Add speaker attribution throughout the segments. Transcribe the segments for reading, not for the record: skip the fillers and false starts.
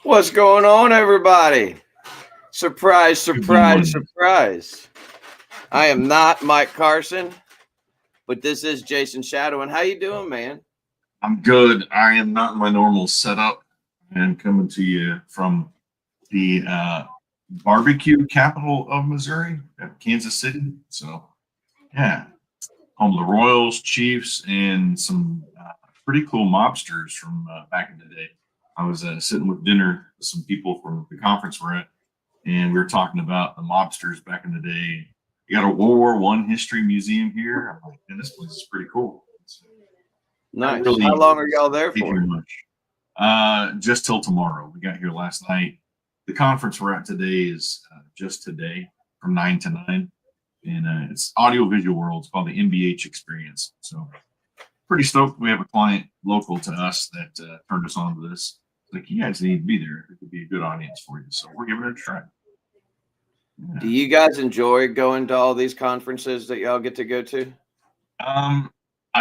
Speaker 1: What's going on, everybody? Surprise,
Speaker 2: Good
Speaker 1: surprise,
Speaker 2: morning.
Speaker 1: surprise. I am not Mike Carson, but this is Jason Shadow. And how you doing, man?
Speaker 2: I'm good. I am not in my normal setup. I am coming to you from the barbecue capital of Missouri, Kansas City. So, yeah, home of the Royals, Chiefs, and some pretty cool mobsters from back in the day. I was sitting with dinner with some people from the conference we're at, and we were talking about the mobsters back in the day. You got a World War I history museum here. I'm like, man, this place is pretty cool. I
Speaker 1: Nice. How
Speaker 2: really
Speaker 1: long are y'all there
Speaker 2: gave you
Speaker 1: for?
Speaker 2: much. Just till tomorrow. We got here last night. The conference we're at today is just today from 9 to 9. And it's audio visual world. It's called the MBH experience. So pretty stoked. We have a client local to us that turned us on to this. Like, you guys need to be there. It could be a good audience for you. So we're giving it a try.
Speaker 1: Do
Speaker 2: Yeah.
Speaker 1: you guys enjoy going to all these conferences that y'all get to go to?
Speaker 2: I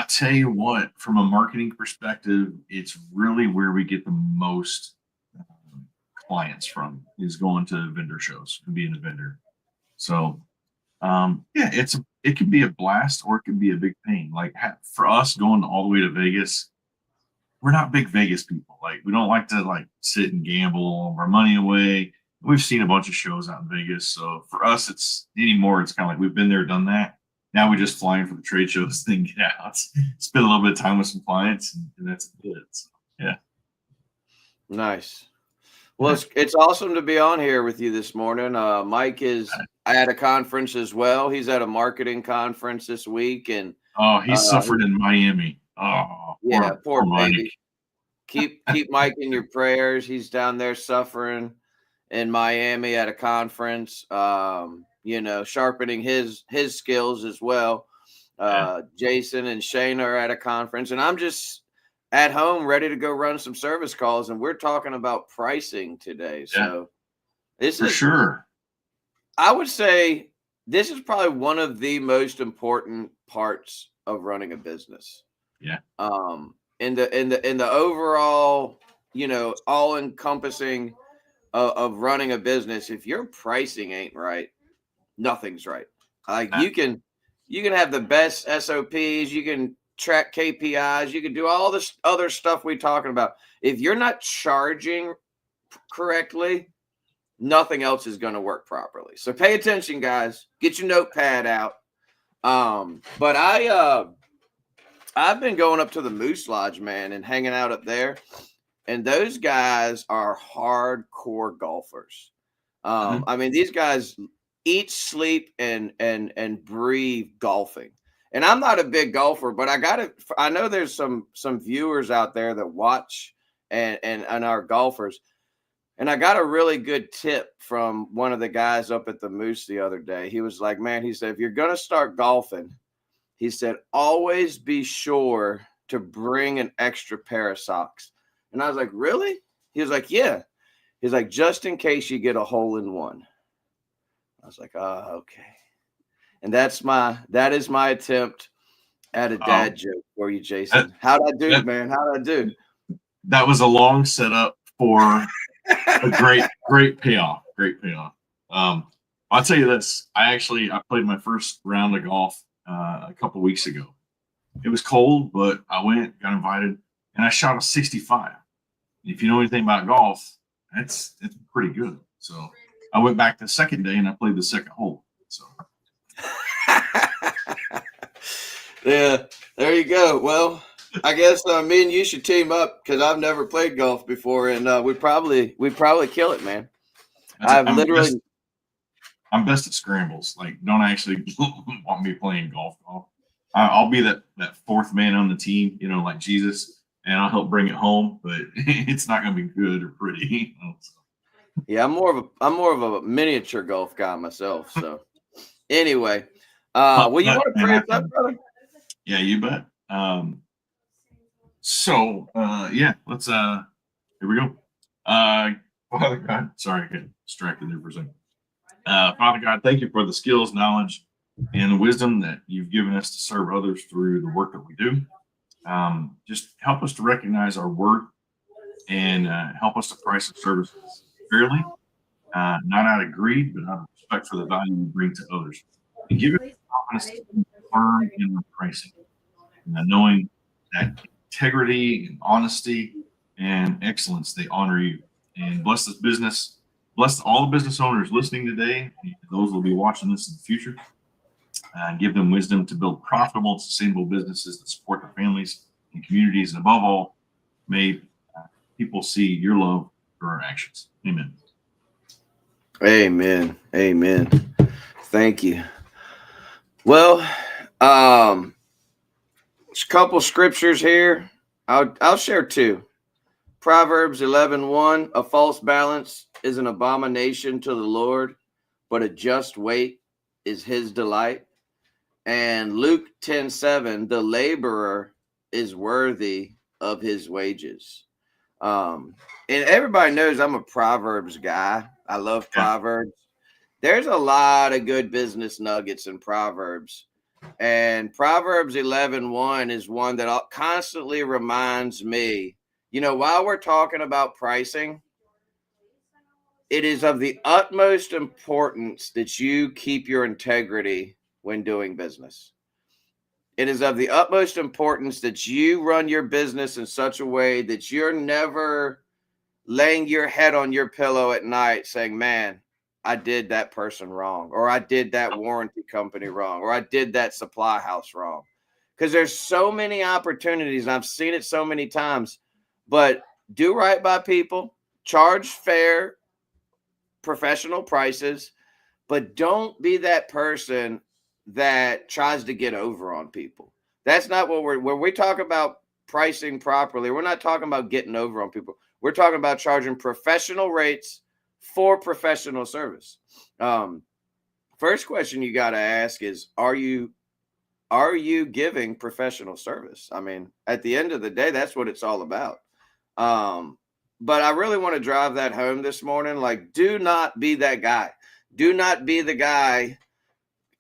Speaker 2: tell you what, from a marketing perspective, it's really where we get the most clients from is going to vendor shows and being a vendor. So, yeah, it can be a blast or it can be a big pain. Like for us going all the way to Vegas, we're not big Vegas people. Like we don't like to like sit and gamble all of our money away. We've seen a bunch of shows out in Vegas, so for us, it's anymore. It's kind of like we've been there, done that. Now we just fly in for the trade shows, then get out, spend a little bit of time with some clients, and that's it. So, yeah.
Speaker 1: Nice. Well, it's awesome to be on here with you this morning. Mike is at a conference as well. He's at a marketing conference this week, and
Speaker 2: Oh, he suffered in Miami. Oh,
Speaker 1: yeah, poor
Speaker 2: Mike.
Speaker 1: baby. Keep Mike in your prayers. He's down there suffering in Miami at a conference. Sharpening his skills as well. Jason and Shane are at a conference, and I'm just at home ready to go run some service calls, and we're talking about pricing today. So this is
Speaker 2: sure.
Speaker 1: I would say this is probably one of the most important parts of running a business.
Speaker 2: Yeah.
Speaker 1: In the overall, all encompassing of running a business, if your pricing ain't right, nothing's right. Like you can have the best SOPs, you can track KPIs, you can do all this other stuff we're talking about. If you're not charging correctly, nothing else is going to work properly. So pay attention, guys. Get your notepad out. But I've been going up to the Moose Lodge, man, and hanging out up there. And those guys are hardcore golfers. I mean, these guys eat, sleep, and breathe golfing. And I'm not a big golfer, but I know there's some viewers out there that watch and are golfers. And I got a really good tip from one of the guys up at the Moose the other day. He was like, man, he said, if you're going to start golfing, he said, always be sure to bring an extra pair of socks. And I was like, really? He was like, yeah. He's like, just in case you get a hole in one. I was like, oh, okay. And that is my attempt at a dad joke for you, Jason. How'd I do, man? How'd I do?
Speaker 2: That was a long setup for a great payoff. Great payoff. I'll tell you this. I played my first round of golf a couple weeks ago. It was cold, but I went, got invited, and I shot a 65. If you know anything about golf, it's pretty good. So I went back the second day and I played the second hole. So
Speaker 1: yeah, there you go. Well, I guess me and you should team up because I've never played golf before, and we probably kill it, man.
Speaker 2: I'm best at scrambles. Like, don't actually want me playing golf. I'll be that fourth man on the team, like Jesus, and I'll help bring it home. But it's not going to be good or pretty.
Speaker 1: Yeah, I'm more of a miniature golf guy myself. So anyway, well, you want to pray us up, brother?
Speaker 2: Yeah, you bet. Yeah, let's here we go. Father God, sorry, I got distracted there for a second. Father God, thank you for the skills, knowledge, and the wisdom that you've given us to serve others through the work that we do. Just help us to recognize our worth and help us to price our services fairly, not out of greed, but out of respect for the value we bring to others. And give it confidence to be firm in our pricing, knowing that integrity and honesty and excellence, they honor you. And bless this business, bless all the business owners listening today, and those will be watching this in the future. Give them wisdom to build profitable and sustainable businesses that support their families and communities. And above all, may people see your love for our actions. Amen.
Speaker 1: Amen. Amen. Thank you. Well, there's a couple scriptures here. I'll share two. Proverbs 11:1, a false balance is an abomination to the Lord, but a just weight is his delight. And Luke 10:7, the laborer is worthy of his wages. And everybody knows I'm a Proverbs guy. I love Proverbs. There's a lot of good business nuggets in Proverbs. And Proverbs 11:1 is one that constantly reminds me, while we're talking about pricing, it is of the utmost importance that you keep your integrity when doing business. It is of the utmost importance that you run your business in such a way that you're never laying your head on your pillow at night saying, man, I did that person wrong, or I did that warranty company wrong, or I did that supply house wrong. Because there's so many opportunities, and I've seen it so many times. But do right by people, charge fair, professional prices, but don't be that person that tries to get over on people. That's not what when we talk about pricing properly, we're not talking about getting over on people. We're talking about charging professional rates for professional service. First question you got to ask is, are you giving professional service? I mean, at the end of the day, that's what it's all about. But I really want to drive that home this morning. Like, do not be that guy. Do not be the guy.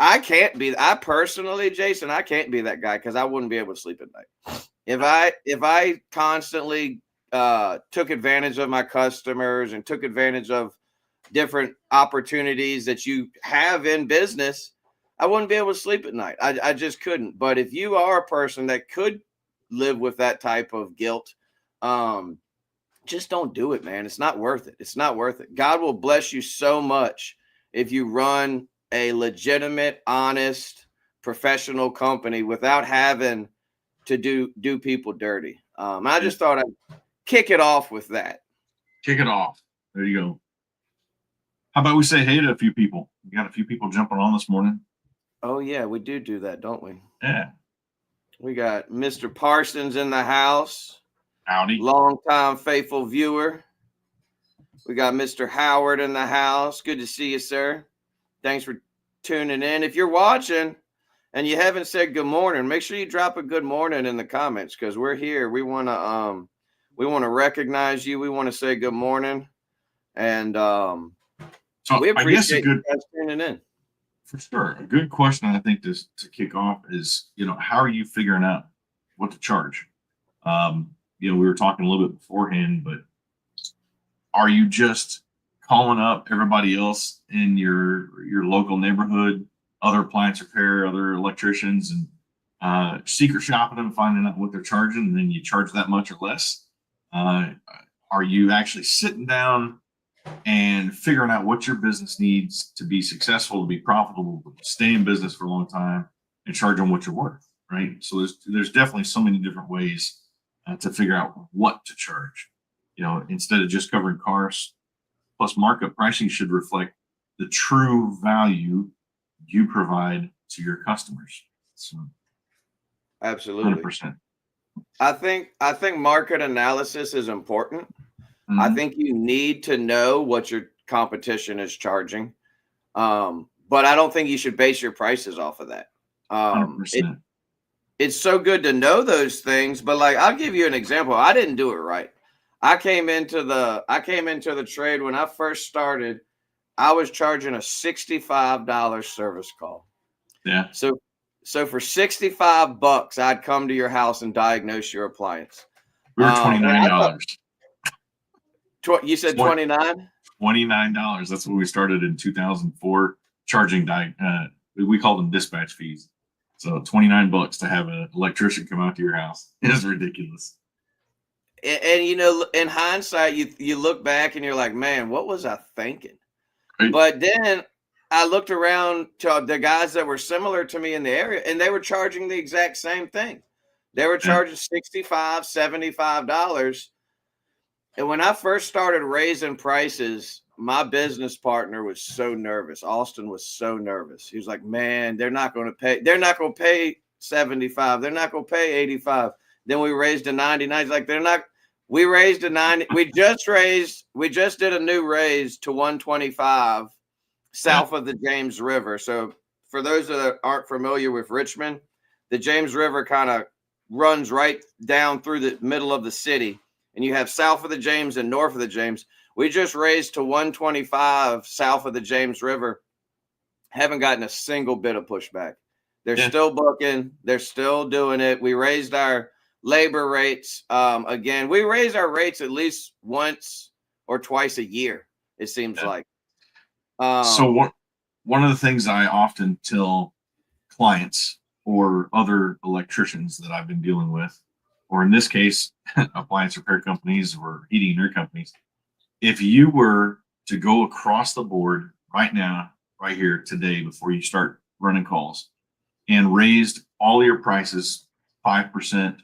Speaker 1: I personally, Jason, I can't be that guy because I wouldn't be able to sleep at night. If I constantly took advantage of my customers and took advantage of different opportunities that you have in business, I wouldn't be able to sleep at night. I just couldn't. But if you are a person that could live with that type of guilt, just don't do it, man. It's not worth it. It's not worth it. God will bless you so much if you run a legitimate, honest, professional company without having to do people dirty. I just thought I'd kick it off with that.
Speaker 2: Kick it off. There you go. How about we say hey to a few people? We got a few people jumping on this morning.
Speaker 1: Oh, yeah, we do that, don't we?
Speaker 2: Yeah.
Speaker 1: We got Mr. Parsons in the house.
Speaker 2: Howdy.
Speaker 1: Long-time faithful viewer. We got Mr. Howard in the house. Good to see you, sir. Thanks for tuning in. If you're watching and you haven't said good morning, make sure you drop a good morning in the comments because we're here. We want to recognize you. We want to say good morning. And
Speaker 2: so
Speaker 1: we appreciate you guys tuning in.
Speaker 2: For sure. A good question, I think, to kick off is, how are you figuring out what to charge? We were talking a little bit beforehand, but are you just calling up everybody else in your local neighborhood, other appliance repair, other electricians, and secret shopping them, finding out what they're charging, and then you charge that much or less? Are you actually sitting down and figuring out what your business needs to be successful, to be profitable, to stay in business for a long time, and charge them what you're worth, right? So there's definitely so many different ways to figure out what to charge. Instead of just covering costs plus markup, pricing should reflect the true value you provide to your customers. So,
Speaker 1: absolutely,
Speaker 2: 100%.
Speaker 1: I think market analysis is important.
Speaker 2: Mm-hmm.
Speaker 1: I think you need to know what your competition is charging, but I don't think you should base your prices off of that.
Speaker 2: 100%.
Speaker 1: It's so good to know those things, but like, I'll give you an example. I didn't do it right. I came into the trade when I first started. I was charging a $65 service call.
Speaker 2: Yeah.
Speaker 1: So for $65, I'd come to your house and diagnose your appliance.
Speaker 2: We were $29.
Speaker 1: You said 29?
Speaker 2: $29. That's when we started in 2004, charging we called them dispatch fees. So $29 to have an electrician come out to your house is ridiculous.
Speaker 1: And in hindsight, you look back and you're like, man, what was I thinking?
Speaker 2: Right.
Speaker 1: But then I looked around to the guys that were similar to me in the area, and they were charging the exact same thing. They were charging $65, $75. And when I first started raising prices, my business partner was so nervous. Austin was so nervous. He was like, man, they're not going to pay 75. They're not going to pay 85. Then we raised to 99. He's like, we raised to 90. We just did a new raise to 125 south of the James River. So for those that aren't familiar with Richmond, the James River kind of runs right down through the middle of the city. And you have south of the James and north of the James. We just raised to 125 south of the James River. Haven't gotten a single bit of pushback. They're still booking. They're still doing it. We raised our labor rates. Again, we raise our rates at least once or twice a year, it seems like.
Speaker 2: So one of the things I often tell clients or other electricians that I've been dealing with, or in this case, appliance repair companies or heating and air companies, if you were to go across the board right now, right here today, before you start running calls, and raised all your prices 5%,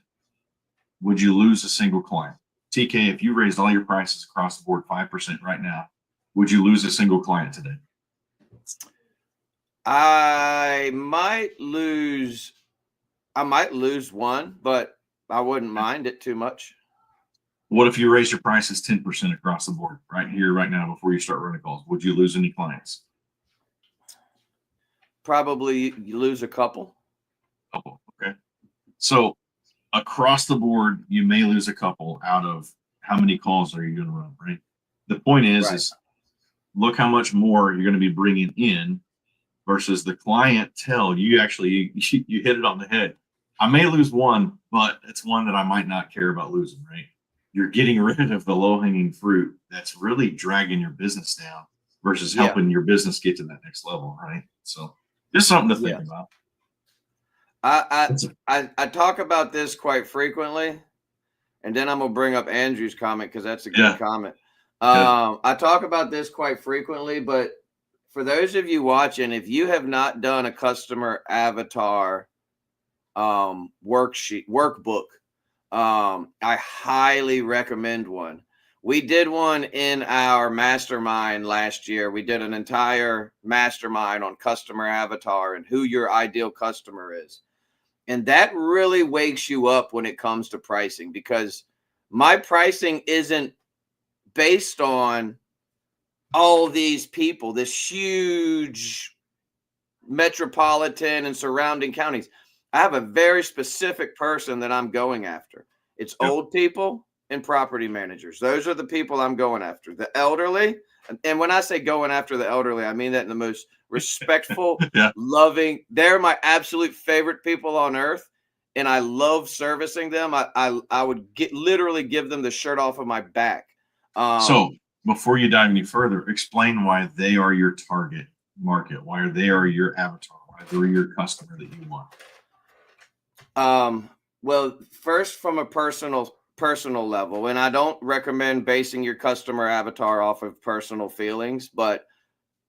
Speaker 2: would you lose a single client? TK, if you raised all your prices across the board 5% right now, would you lose a single client today?
Speaker 1: I might lose one, but I wouldn't mind it too much.
Speaker 2: What if you raise your prices 10% across the board right here, right now, before you start running calls? Would you lose any clients?
Speaker 1: Probably you lose a couple.
Speaker 2: Okay. So across the board, you may lose a couple out of how many calls are you going to run, right? The point is look how much more you're going to be bringing in versus the clientele. You actually, you hit it on the head. I may lose one, but it's one that I might not care about losing, right? You're getting rid of the low-hanging fruit that's really dragging your business down versus helping your business get to that next level, right? So just something to think about.
Speaker 1: I talk about this quite frequently, and then I'm gonna bring up Andrew's comment because that's a good comment. I talk about this quite frequently, but for those of you watching, if you have not done a customer avatar workbook, I highly recommend one. We did one in our mastermind last year. We did an entire mastermind on customer avatar and who your ideal customer is. And that really wakes you up when it comes to pricing, because my pricing isn't based on all these people, this huge metropolitan and surrounding counties. I have a very specific person that I'm going after. It's old people and property managers. Those are the people I'm going after. The elderly. And when I say going after the elderly, I mean that in the most respectful, loving. They're my absolute favorite people on earth, and I love servicing them. I would literally give them the shirt off of my back.
Speaker 2: So before you dive any further, explain why they are your target market, why they are your avatar, why they're your customer that you want.
Speaker 1: Well, first, from a personal level, and I don't recommend basing your customer avatar off of personal feelings, but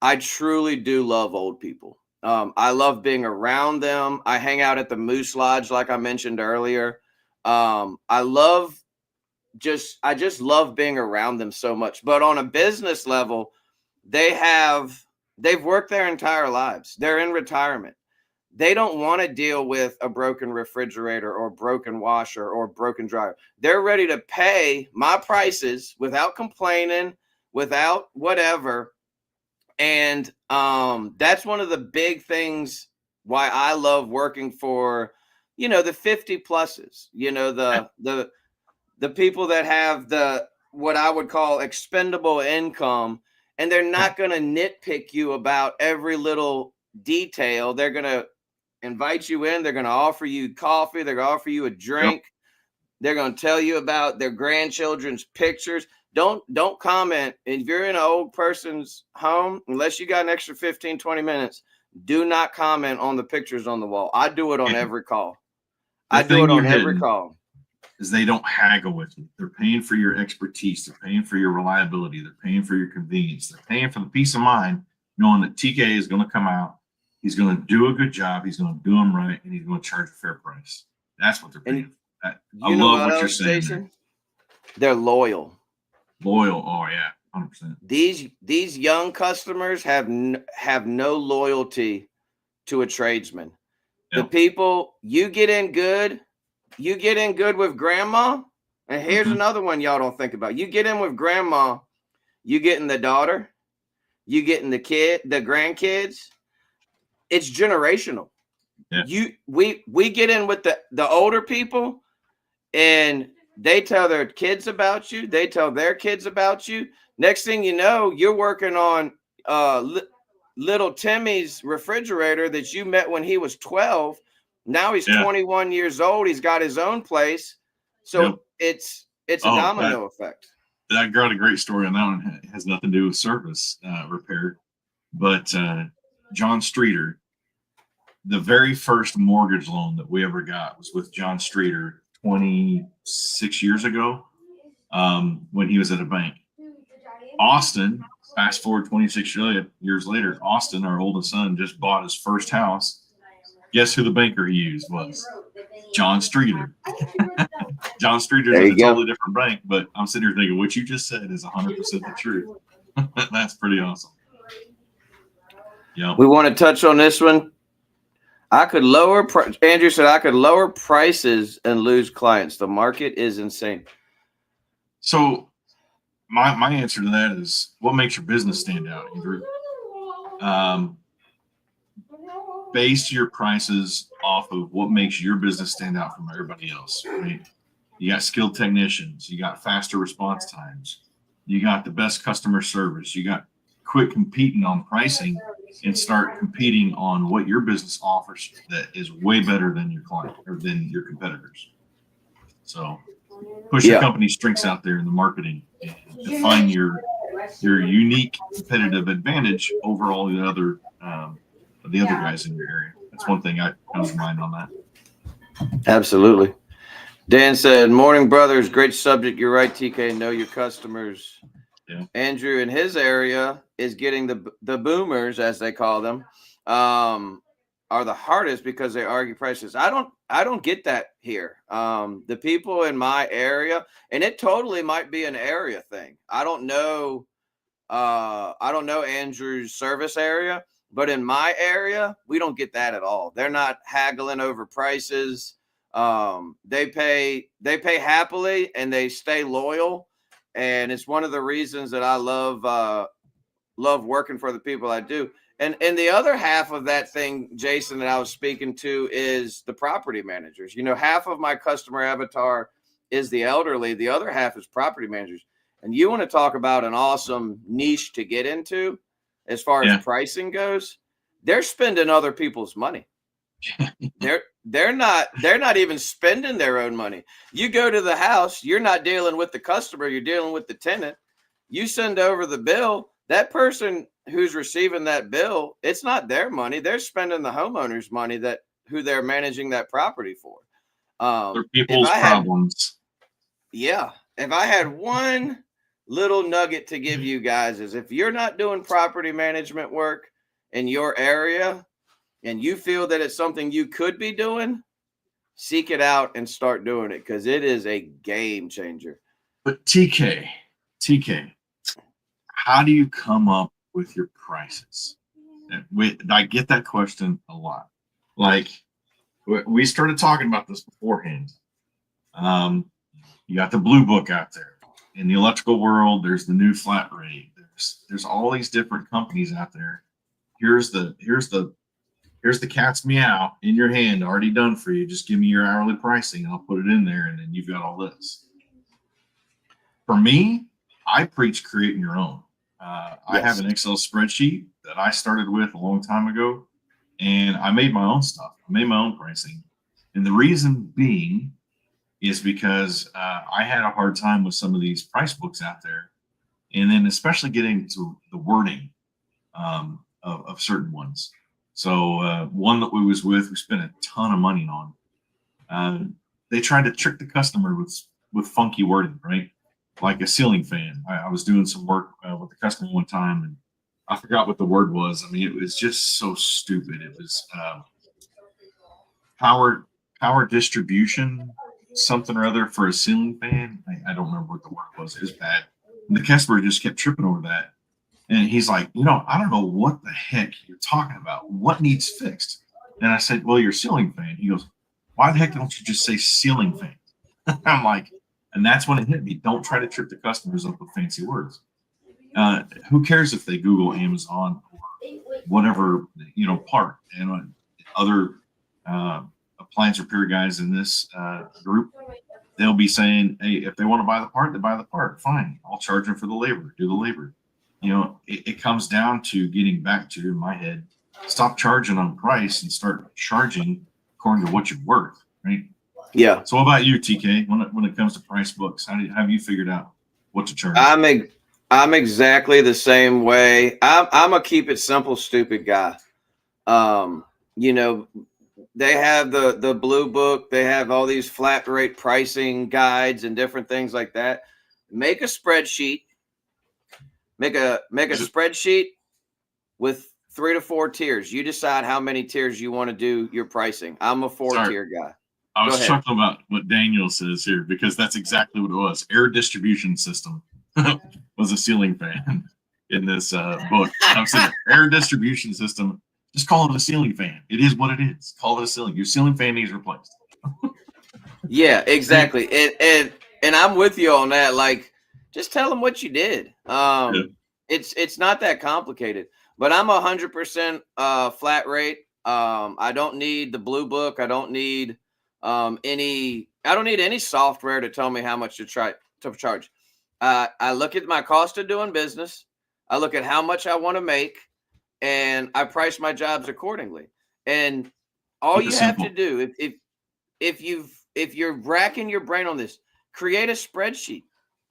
Speaker 1: I truly do love old people. I love being around them. I hang out at the Moose Lodge, like I mentioned earlier. I just love being around them so much. But on a business level, they've worked their entire lives. They're in retirement. They don't want to deal with a broken refrigerator or broken washer or broken dryer. They're ready to pay my prices without complaining, without whatever. And that's one of the big things why I love working for, the 50 pluses, the people that have what I would call expendable income, and they're not going to nitpick you about every little detail. They're going to invite you in. They're going to offer you coffee. They're going to offer you a drink. They're going to tell you about their grandchildren's pictures. don't comment. If you're in an old person's home, unless you got an extra 15, 20 minutes, do not comment on the pictures on the wall. I do it on every call.
Speaker 2: The
Speaker 1: I do it
Speaker 2: thing you're
Speaker 1: on every
Speaker 2: hitting
Speaker 1: call.
Speaker 2: is they don't haggle with you. They're paying for your expertise. They're paying for your reliability. They're paying for your convenience. They're paying for the peace of mind, knowing that TK is going to come out. He's going to do a good job. He's going to do them right, and he's going to charge a fair price. That's what they're paying. I love what you're saying, Jason?
Speaker 1: They're loyal.
Speaker 2: Loyal. Oh yeah, 100%.
Speaker 1: These young customers have no loyalty to a tradesman. Yep. The people you get in good with grandma. And here's another one y'all don't think about. You get in with grandma, you getting the daughter, you getting the grandkids. It's generational. Yeah. We get in with the older people, and they tell their kids about you. They tell their kids about you. Next thing you know, you're working on little Timmy's refrigerator that you met when he was 12. Now he's 21 years old. He's got his own place. So it's a domino effect.
Speaker 2: I got a great story on that one. It has nothing to do with service repair. But John Streeter, the very first mortgage loan that we ever got was with John Streeter 26 years ago when he was at a bank. Austin, fast forward 26 years later, Austin, our oldest son, just bought his first house. Guess who the banker he used was? John Streeter. John Streeter is a totally different bank, but I'm sitting here thinking what you just said is 100% the truth. That's pretty awesome. Yeah.
Speaker 1: We want to touch on this one. Andrew said I could lower prices and lose clients. The market is insane.
Speaker 2: So my answer to that is, what makes your business stand out, Andrew? Base your prices off of what makes your business stand out from everybody else, right? You got skilled technicians, you got faster response times, you got the best customer service, you got quit competing on pricing and start competing on what your business offers that is way better than your client or than your competitors. So push your company's strengths out there in the marketing and define your unique competitive advantage over all the other guys in your area. That's one thing I comes to mind on that.
Speaker 1: Absolutely. Dan said, morning, brothers. Great subject. You're right, TK. Know your customers. Yeah. Andrew in his area is getting the boomers, as they call them, are the hardest because they argue prices. I don't get that here. The people in my area, and it totally might be an area thing. I don't know Andrew's service area, but in my area, we don't get that at all. They're not haggling over prices. They pay happily and they stay loyal. And it's one of the reasons that I love working for the people I do. And the other half of that thing, Jason, that I was speaking to is the property managers. You know, half of my customer avatar is the elderly. The other half is property managers. And you want to talk about an awesome niche to get into as far as pricing goes. They're spending other people's money. They're not even spending their own money. You go to the house, you're not dealing with the customer, you're dealing with the tenant. You send over the bill, that person who's receiving that bill, it's not their money. They're spending the homeowner's money who they're managing that property for.
Speaker 2: They're people's problems.
Speaker 1: If I had one little nugget to give you guys is if you're not doing property management work in your area and you feel that it's something you could be doing, seek it out and start doing it because it is a game changer.
Speaker 2: But TK, how do you come up with your prices? I get that question a lot. Like, we started talking about this beforehand. You got the Blue Book out there. In the electrical world, there's the new flat rate. There's all these different companies out there. Here's the cat's meow in your hand, already done for you. Just give me your hourly pricing, and I'll put it in there, and then you've got all this. For me, I preach creating your own. I have an Excel spreadsheet that I started with a long time ago, and I made my own stuff. I made my own pricing. And the reason being is because I had a hard time with some of these price books out there, and then especially getting to the wording of certain ones. So one that we was with, we spent a ton of money on. They tried to trick the customer with funky wording, right? Like a ceiling fan. I was doing some work with the customer one time, and I forgot what the word was. I mean, it was just so stupid. It was power distribution, something or other for a ceiling fan. I don't remember what the word was. It was bad. And the customer just kept tripping over that. And he's like, I don't know what the heck you're talking about. What needs fixed? And I said, well, your ceiling fan. He goes, why the heck don't you just say ceiling fan? I'm like, and that's when it hit me. Don't try to trip the customers up with fancy words. Who cares if they Google Amazon or whatever, part, and other appliance repair guys in this group, they'll be saying, hey, if they want to buy the part, they buy the part. Fine. I'll charge them for the labor. Do the labor. It comes down to getting back to, in my head, stop charging on price and start charging according to what you're worth, right?
Speaker 1: Yeah.
Speaker 2: So what about you, TK? When it comes to price books, have you figured out what to charge?
Speaker 1: I'm exactly the same way. I'm a keep it simple, stupid guy. They have the blue book. They have all these flat rate pricing guides and different things like that. Make a spreadsheet. Make a spreadsheet with 3 to 4 tiers. You decide how many tiers you want to do your pricing. I'm a 4-tier guy.
Speaker 2: I was talking about what Daniel says here, because that's exactly what it was. Air distribution system was a ceiling fan in this book. I'm saying air distribution system. Just call it a ceiling fan. It is what it is. Call it a ceiling. Your ceiling fan needs replaced.
Speaker 1: Yeah, exactly. And I'm with you on that. Like, just tell them what you did. It's not that complicated. But I'm 100% flat rate. I don't need the blue book. I don't need any software to tell me how much to charge. I look at my cost of doing business. I look at how much I want to make, and I price my jobs accordingly. And all you have to do, if you're racking your brain on this, create a spreadsheet.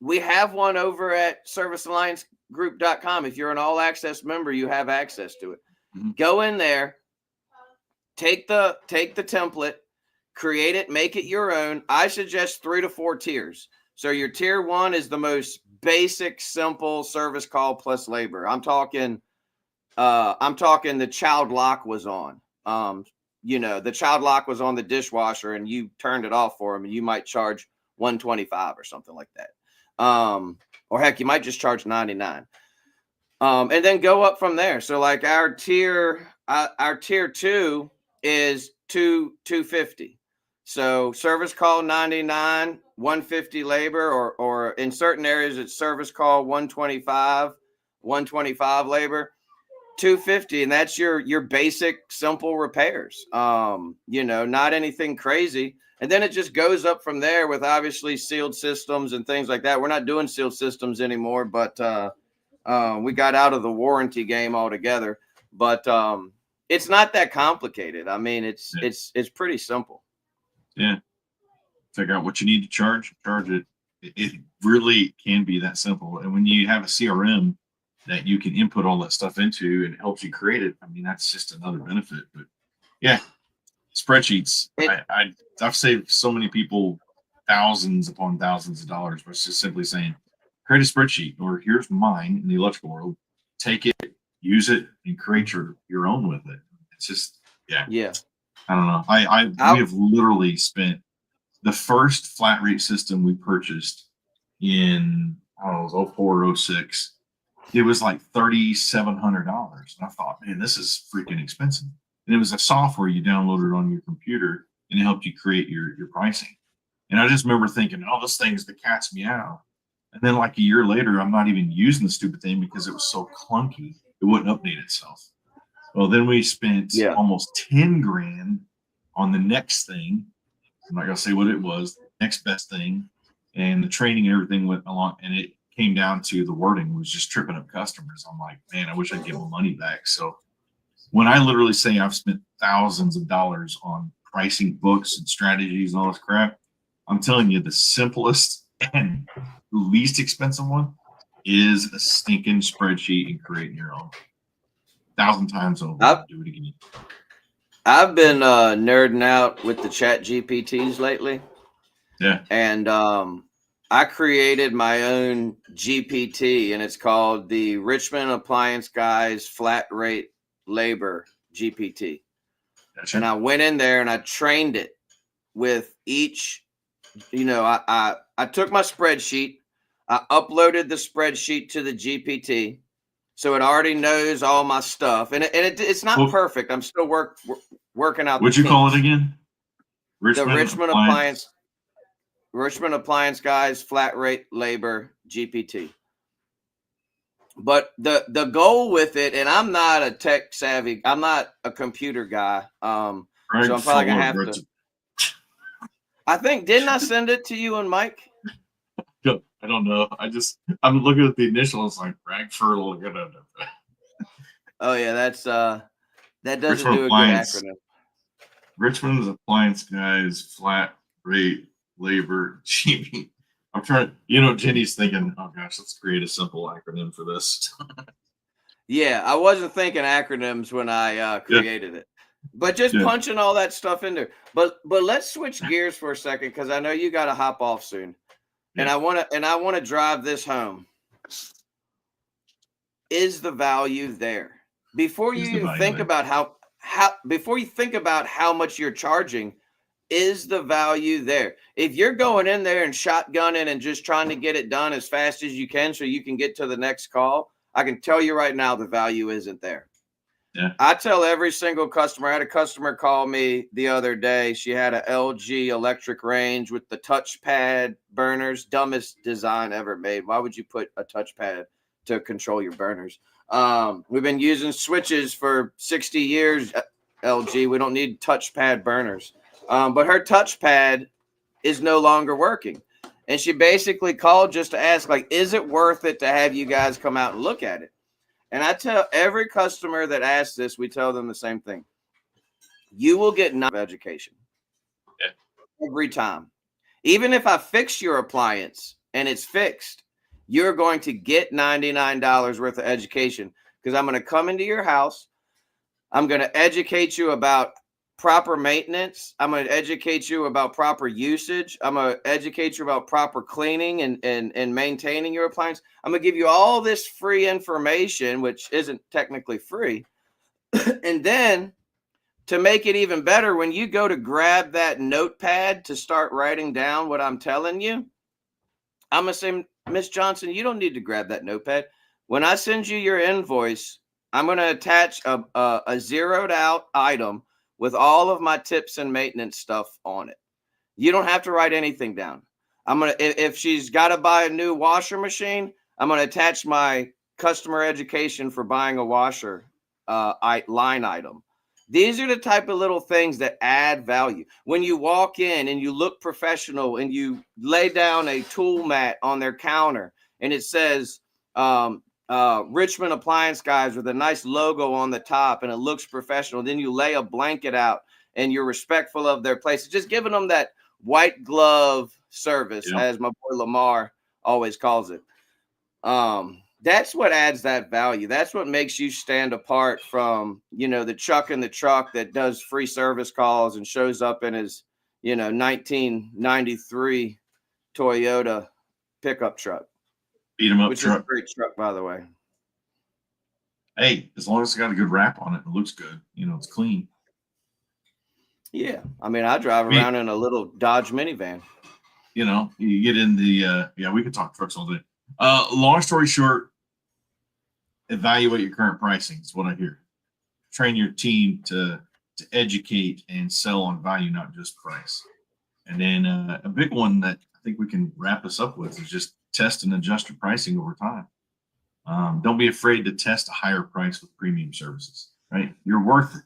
Speaker 1: We have one over at servicealliancegroup.com. If you're an all access member, you have access to it. Mm-hmm. Go in there, take the template, create it, make it your own. I suggest 3 to 4 tiers. So your tier 1 is the most basic, simple service call plus labor. I'm talking the child lock was on. The child lock was on the dishwasher and you turned it off for them, and you might charge $125 or something like that. Or heck, you might just charge $99. And then go up from there. So like our tier 2 is $250. So service call $99, $150 labor, or in certain areas it's service call $125 labor, $250, and that's your basic simple repairs. Not anything crazy. And then it just goes up from there with obviously sealed systems and things like that. We're not doing sealed systems anymore, but we got out of the warranty game altogether. But it's not that complicated. I mean, it's pretty simple.
Speaker 2: Yeah. Figure out what you need to charge it. It really can be that simple. And when you have a CRM that you can input all that stuff into and it helps you create it, I mean, that's just another benefit. But yeah, spreadsheets. I've saved so many people thousands upon thousands of dollars by just simply saying, create a spreadsheet, or here's mine in the electrical world. Take it, use it, and create your own with it. It's just, yeah. I don't know. We have literally spent the first flat rate system we purchased in, I don't know, it was 04 or 06. It was like $3,700. And I thought, man, this is freaking expensive. And it was a software you downloaded on your computer, and it helped you create your pricing. And I just remember thinking, oh, this thing is the cat's meow. And then like a year later, I'm not even using the stupid thing because it was so clunky. It wouldn't update itself. Well, then we spent almost 10 grand on the next thing. I'm not going to say what it was, next best thing. And the training and everything went along. And it came down to the wording was just tripping up customers. I'm like, man, I wish I'd get my money back. So when I literally say I've spent thousands of dollars on pricing books and strategies and all this crap, I'm telling you, the simplest and least expensive one is a stinking spreadsheet and creating your own. 1,000 times over. Do it again.
Speaker 1: I've been nerding out with the chat GPTs lately.
Speaker 2: Yeah.
Speaker 1: And I created my own GPT, and it's called the Richmond Appliance Guys Flat Rate Labor GPT.
Speaker 2: Gotcha.
Speaker 1: And I went in there and I trained it with each, I took my spreadsheet, I uploaded the spreadsheet to the GPT, so it already knows all my stuff, and it's not perfect. I'm still working out.
Speaker 2: What'd you call it again?
Speaker 1: The Richmond Appliance Guys Flat Rate Labor GPT. But the goal with it, and I'm not a tech savvy, I'm not a computer guy. So I'm probably gonna have to. I think, didn't I send it to you and Mike?
Speaker 2: I don't know. I'm looking at the initials like Rag Fertile.
Speaker 1: Oh yeah, that doesn't do a good acronym.
Speaker 2: Richmond's Appliance Guys Flat Rate Labor GB. I'm trying. Jenny's thinking, oh gosh, let's create a simple acronym for this.
Speaker 1: Yeah, I wasn't thinking acronyms when I created it. But just punching all that stuff in there. But let's switch gears for a second, because I know you got to hop off soon, and I want to drive this home. Is the value there? Before you even think about how much you're charging, is the value there? If you're going in there and shotgunning and just trying to get it done as fast as you can so you can get to the next call, I can tell you right now the value isn't there.
Speaker 2: Yeah.
Speaker 1: I tell every single customer. I had a customer call me the other day. She had an LG electric range with the touchpad burners. Dumbest design ever made. Why would you put a touchpad to control your burners? We've been using switches for 60 years, LG. We don't need touchpad burners. But her touchpad is no longer working. And she basically called just to ask, like, is it worth it to have you guys come out and look at it? And I tell every customer that asks this, we tell them the same thing. You will get education every time. Even if I fix your appliance and it's fixed, you're going to get $99 worth of education, because I'm going to come into your house. I'm going to educate you about proper maintenance. I'm going to educate you about proper usage. I'm going to educate you about proper cleaning and maintaining your appliance. I'm going to give you all this free information, which isn't technically free. And then to make it even better, when you go to grab that notepad to start writing down what I'm telling you, I'm going to say, Miss Johnson, you don't need to grab that notepad. When I send you your invoice, I'm going to attach a zeroed out item with all of my tips and maintenance stuff on it. You don't have to write anything down. If she's got to buy a new washer machine, I'm going to attach my customer education for buying a washer line item. These are the type of little things that add value. When you walk in and you look professional and you lay down a tool mat on their counter and it says Richmond Appliance Guys with a nice logo on the top and it looks professional, then you lay a blanket out and you're respectful of their place. It's just giving them that white glove service, as my boy Lamar always calls it. That's what adds that value. That's what makes you stand apart from, the Chuck in the truck that does free service calls and shows up in his, 1993 Toyota pickup truck.
Speaker 2: Beat 'em up
Speaker 1: which
Speaker 2: truck.
Speaker 1: Is a great truck, by the way.
Speaker 2: Hey, as long as it's got a good wrap on it, it looks good. It's clean.
Speaker 1: Yeah. I mean, I drive around in a little Dodge minivan.
Speaker 2: You get in the, we could talk trucks all day. Long story short, evaluate your current pricing is what I hear. Train your team to educate and sell on value, not just price. And then a big one that I think we can wrap this up with is just test and adjust your pricing over time. Don't be afraid to test a higher price with premium services, right? You're worth it.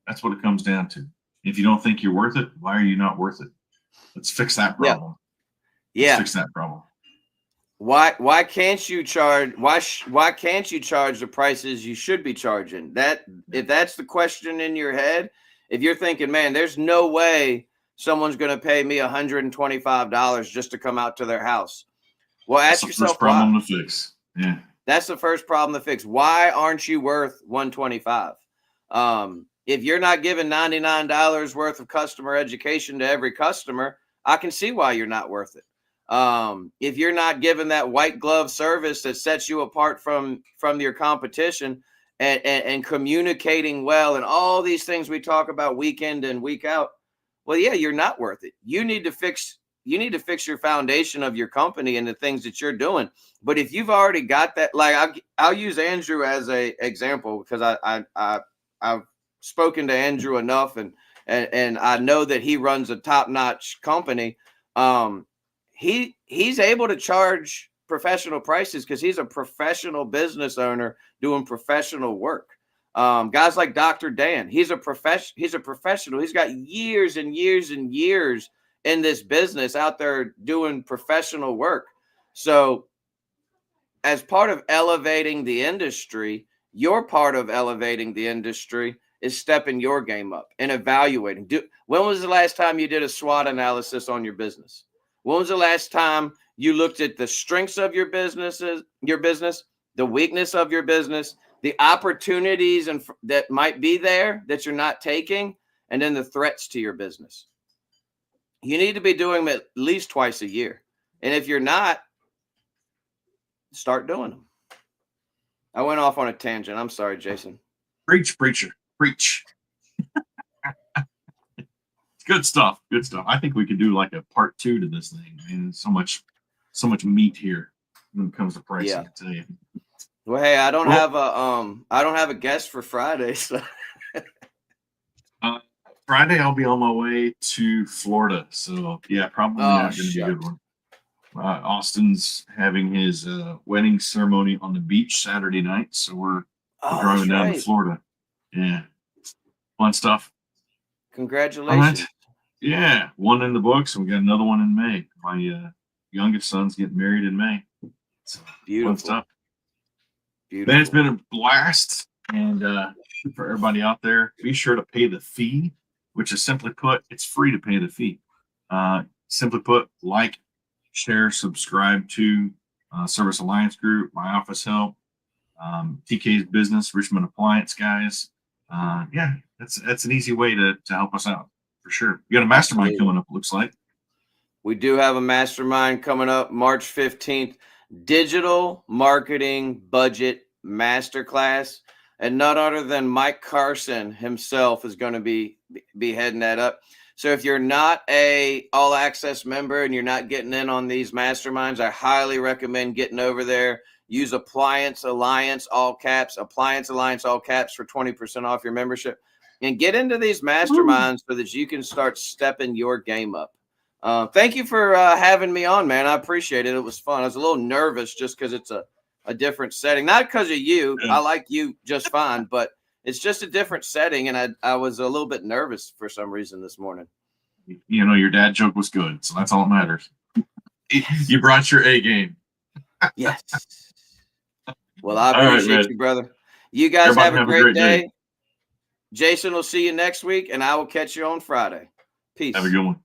Speaker 2: That's what it comes down to. If you don't think you're worth it, why are you not worth it? Let's fix that problem.
Speaker 1: Yeah.
Speaker 2: Let's fix that problem.
Speaker 1: Why can't you charge the prices you should be charging? If that's the question in your head, if you're thinking, man, there's no way someone's going to pay me $125 just to come out to their house? Well,
Speaker 2: That's
Speaker 1: ask
Speaker 2: the
Speaker 1: yourself
Speaker 2: first problem
Speaker 1: why.
Speaker 2: to fix. Yeah.
Speaker 1: That's the first problem to fix. Why aren't you worth $125? If you're not giving $99 worth of customer education to every customer, I can see why you're not worth it. If you're not giving that white glove service that sets you apart from your competition, and communicating well, and all these things we talk about week in and week out, well, yeah, you're not worth it. You need to fix your foundation of your company and the things that you're doing. But if you've already got that, like I'll use Andrew as a example, because I've spoken to Andrew enough, and I know that he runs a top-notch company. He's able to charge professional prices because he's a professional business owner doing professional work. Guys like Dr. Dan, he's a professional. He's got years and years and years in this business out there doing professional work. So as part of elevating the industry, your part of elevating the industry is stepping your game up and evaluating. When was the last time you did a SWOT analysis on your business? When was the last time you looked at the strengths of your business, the weakness of your business, the opportunities that might be there that you're not taking, and then the threats to your business? You need to be doing them at least twice a year. And if you're not, start doing them. I went off on a tangent. I'm sorry, Jason.
Speaker 2: Preach, preacher, preach. Good stuff. Good stuff. I think we could do like a part 2 to this thing. I mean, so much meat here when it comes to pricing.
Speaker 1: Yeah.
Speaker 2: I tell you.
Speaker 1: Well, hey, I don't have a guest for Friday. So.
Speaker 2: Friday I'll be on my way to Florida. So yeah, probably not going to be a good one. Austin's having his wedding ceremony on the beach Saturday night, so we're driving down to Florida. Yeah, fun stuff.
Speaker 1: Congratulations.
Speaker 2: Right. Yeah, one in the books, and we got another one in May. My youngest son's getting married in May. So,
Speaker 1: beautiful
Speaker 2: fun stuff.
Speaker 1: Beautiful.
Speaker 2: Man, it's been a blast, and for everybody out there, be sure to pay the fee, which is simply put, it's free to pay the fee. Simply put, like, share, subscribe to Service Alliance Group, My Office Help, TK's Business, Richmond Appliance guys. Yeah, that's an easy way to help us out for sure. You got a mastermind coming up, it looks like.
Speaker 1: We do have a mastermind coming up March 15th, Digital Marketing Budget Masterclass. And none other than Mike Carson himself is going to be heading that up. So if you're not a all access member and you're not getting in on these masterminds, I highly recommend getting over there. Use Appliance Alliance, all caps, Appliance Alliance, all caps, for 20% off your membership, and get into these masterminds so that you can start stepping your game up. Thank you for having me on, man. I appreciate it. It was fun. I was a little nervous just because it's a different setting, not because of you. I like you just fine, but it's just a different setting. And I was a little bit nervous for some reason this morning.
Speaker 2: You know, your dad joke was good. So that's all that matters. You brought your A game.
Speaker 1: Yes. Well, I appreciate you, brother. You guys have a great day. Jason will see you next week, and I will catch you on Friday. Peace.
Speaker 2: Have a good one.